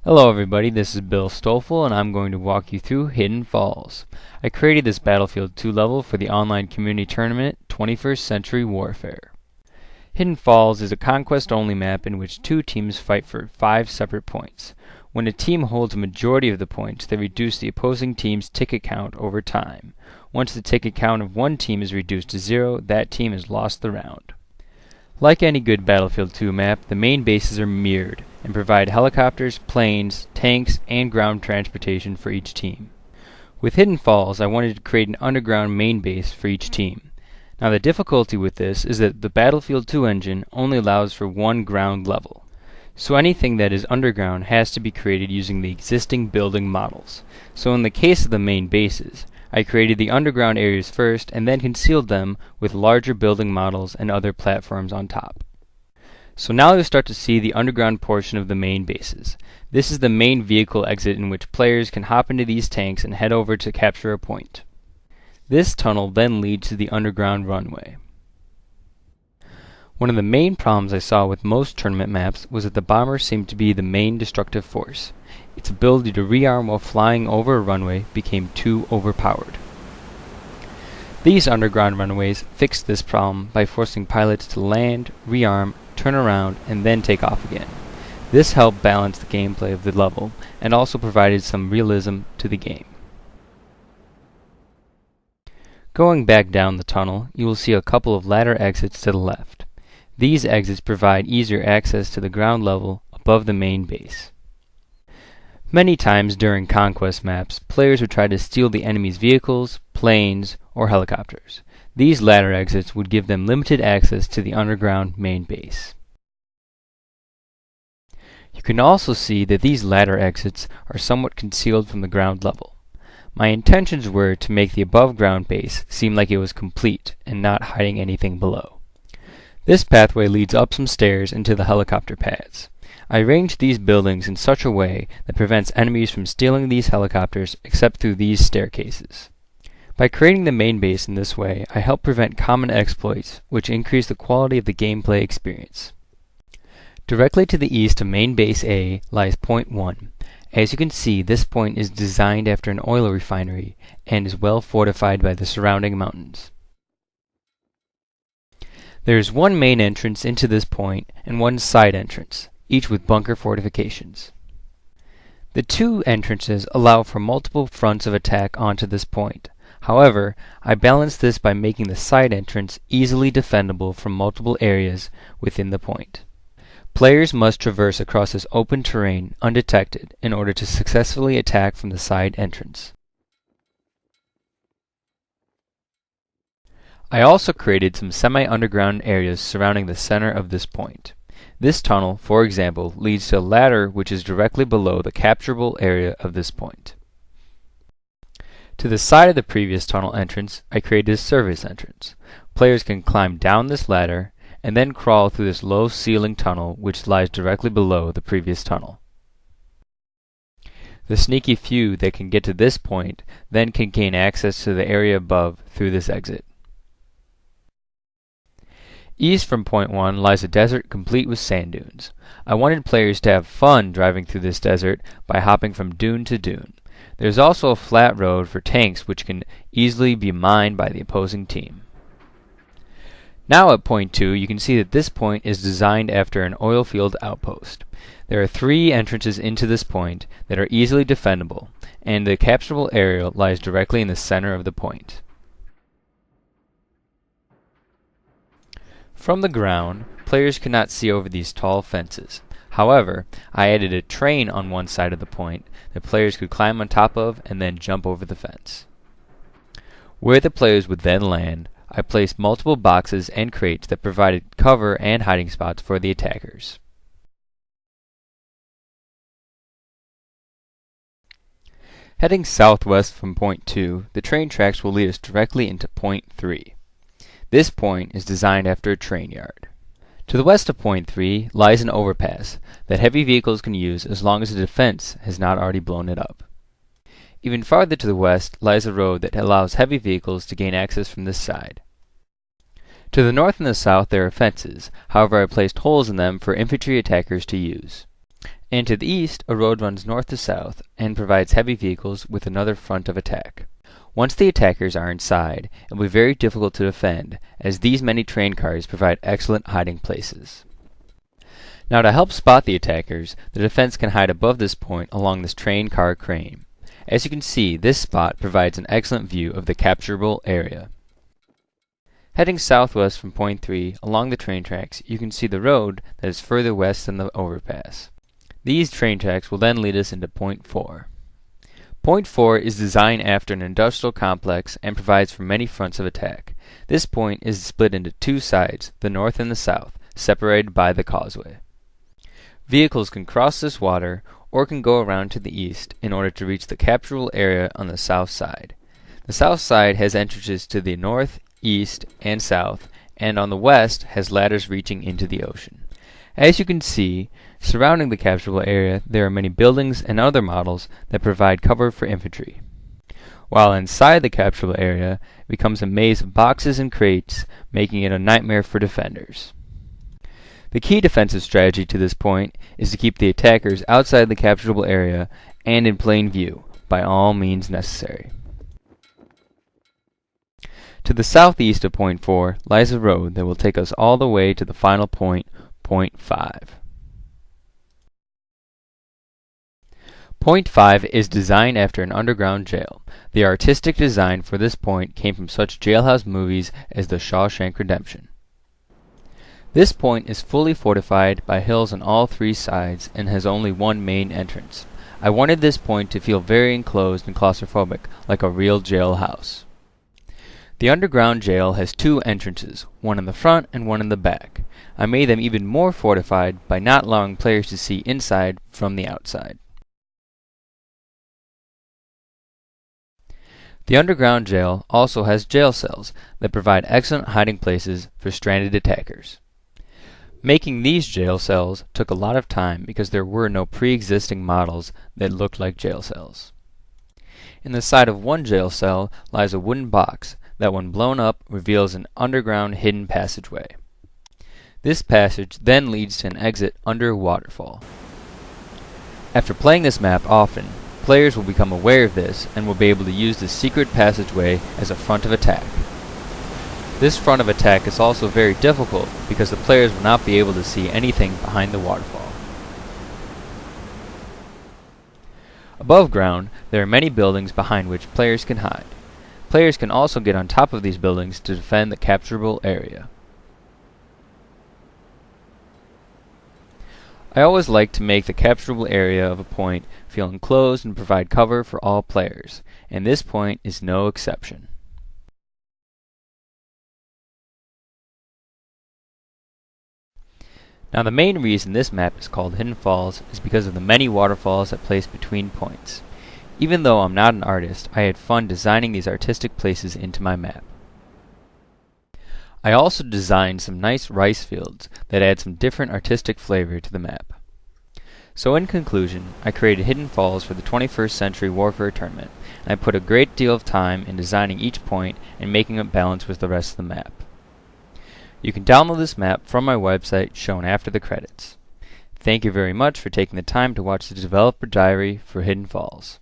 Hello everybody, this is Bill Stoffel and I'm going to walk you through Hidden Falls. I created this Battlefield 2 level for the online community tournament 21st Century Warfare. Hidden Falls is a conquest-only map in which two teams fight for 5 separate points. When a team holds a majority of the points, they reduce the opposing team's ticket count over time. Once the ticket count of one team is reduced to 0, that team has lost the round. Like any good Battlefield 2 map, the main bases are mirrored and provide helicopters, planes, tanks, and ground transportation for each team. With Hidden Falls, I wanted to create an underground main base for each team. Now the difficulty with this is that the Battlefield 2 engine only allows for one ground level. So anything that is underground has to be created using the existing building models. So in the case of the main bases, I created the underground areas first and then concealed them with larger building models and other platforms on top. So now you'll start to see the underground portion of the main bases. This is the main vehicle exit in which players can hop into these tanks and head over to capture a point. This tunnel then leads to the underground runway. One of the main problems I saw with most tournament maps was that the bomber seemed to be the main destructive force. Its ability to rearm while flying over a runway became too overpowered. These underground runways fixed this problem by forcing pilots to land, rearm, turn around, and then take off again. This helped balance the gameplay of the level and also provided some realism to the game. Going back down the tunnel, you will see a couple of ladder exits to the left. These exits provide easier access to the ground level above the main base. Many times during conquest maps, players would try to steal the enemy's vehicles, planes, or helicopters. These ladder exits would give them limited access to the underground main base. You can also see that these ladder exits are somewhat concealed from the ground level. My intentions were to make the above ground base seem like it was complete and not hiding anything below. This pathway leads up some stairs into the helicopter pads. I arranged these buildings in such a way that prevents enemies from stealing these helicopters except through these staircases. By creating the main base in this way, I help prevent common exploits, which increase the quality of the gameplay experience. Directly to the east of main base A lies Point 1. As you can see, this point is designed after an oil refinery and is well fortified by the surrounding mountains. There is one main entrance into this point and one side entrance, each with bunker fortifications. The two entrances allow for multiple fronts of attack onto this point. However, I balanced this by making the side entrance easily defendable from multiple areas within the point. Players must traverse across this open terrain undetected in order to successfully attack from the side entrance. I also created some semi-underground areas surrounding the center of this point. This tunnel, for example, leads to a ladder which is directly below the capturable area of this point. To the side of the previous tunnel entrance, I created a service entrance. Players can climb down this ladder and then crawl through this low ceiling tunnel which lies directly below the previous tunnel. The sneaky few that can get to this point then can gain access to the area above through this exit. East from Point 1 lies a desert complete with sand dunes. I wanted players to have fun driving through this desert by hopping from dune to dune. There is also a flat road for tanks which can easily be mined by the opposing team. Now at Point 2, you can see that this point is designed after an oil field outpost. There are 3 entrances into this point that are easily defendable, and the capturable area lies directly in the center of the point. From the ground, players cannot see over these tall fences. However, I added a train on one side of the point that players could climb on top of and then jump over the fence. Where the players would then land, I placed multiple boxes and crates that provided cover and hiding spots for the attackers. Heading southwest from Point 2, the train tracks will lead us directly into Point 3. This point is designed after a train yard. To the west of Point 3 lies an overpass that heavy vehicles can use as long as the defense has not already blown it up. Even farther to the west lies a road that allows heavy vehicles to gain access from this side. To the north and the south there are fences, however I placed holes in them for infantry attackers to use. And to the east, a road runs north to south and provides heavy vehicles with another front of attack. Once the attackers are inside, it will be very difficult to defend, as these many train cars provide excellent hiding places. Now to help spot the attackers, the defense can hide above this point along this train car crane. As you can see, this spot provides an excellent view of the capturable area. Heading southwest from point 3 along the train tracks, you can see the road that is further west than the overpass. These train tracks will then lead us into point 4. Point 4 is designed after an industrial complex and provides for many fronts of attack. This point is split into two sides, the north and the south, separated by the causeway. Vehicles can cross this water or can go around to the east in order to reach the capturable area on the south side. The south side has entrances to the north, east, and south, and on the west has ladders reaching into the ocean. As you can see, surrounding the capturable area there are many buildings and other models that provide cover for infantry. While inside the capturable area it becomes a maze of boxes and crates, making it a nightmare for defenders. The key defensive strategy to this point is to keep the attackers outside the capturable area and in plain view, by all means necessary. To the southeast of point 4 lies a road that will take us all the way to the final point, point 5. Point 5 is designed after an underground jail. The artistic design for this point came from such jailhouse movies as The Shawshank Redemption. This point is fully fortified by hills on all three sides and has only one main entrance. I wanted this point to feel very enclosed and claustrophobic, like a real jailhouse. The underground jail has two entrances, one in the front and one in the back. I made them even more fortified by not allowing players to see inside from the outside. The underground jail also has jail cells that provide excellent hiding places for stranded attackers. Making these jail cells took a lot of time because there were no pre-existing models that looked like jail cells. In the side of one jail cell lies a wooden box that when blown up reveals an underground hidden passageway. This passage then leads to an exit under a waterfall. After playing this map often, players will become aware of this and will be able to use this secret passageway as a front of attack. This front of attack is also very difficult because the players will not be able to see anything behind the waterfall. Above ground, there are many buildings behind which players can hide. Players can also get on top of these buildings to defend the capturable area. I always like to make the capturable area of a point feel enclosed and provide cover for all players, and this point is no exception. Now the main reason this map is called Hidden Falls is because of the many waterfalls that place between points. Even though I'm not an artist, I had fun designing these artistic places into my map. I also designed some nice rice fields that add some different artistic flavor to the map. So in conclusion, I created Hidden Falls for the 21st Century Warfare Tournament, and I put a great deal of time in designing each point and making it balance with the rest of the map. You can download this map from my website shown after the credits. Thank you very much for taking the time to watch the developer diary for Hidden Falls.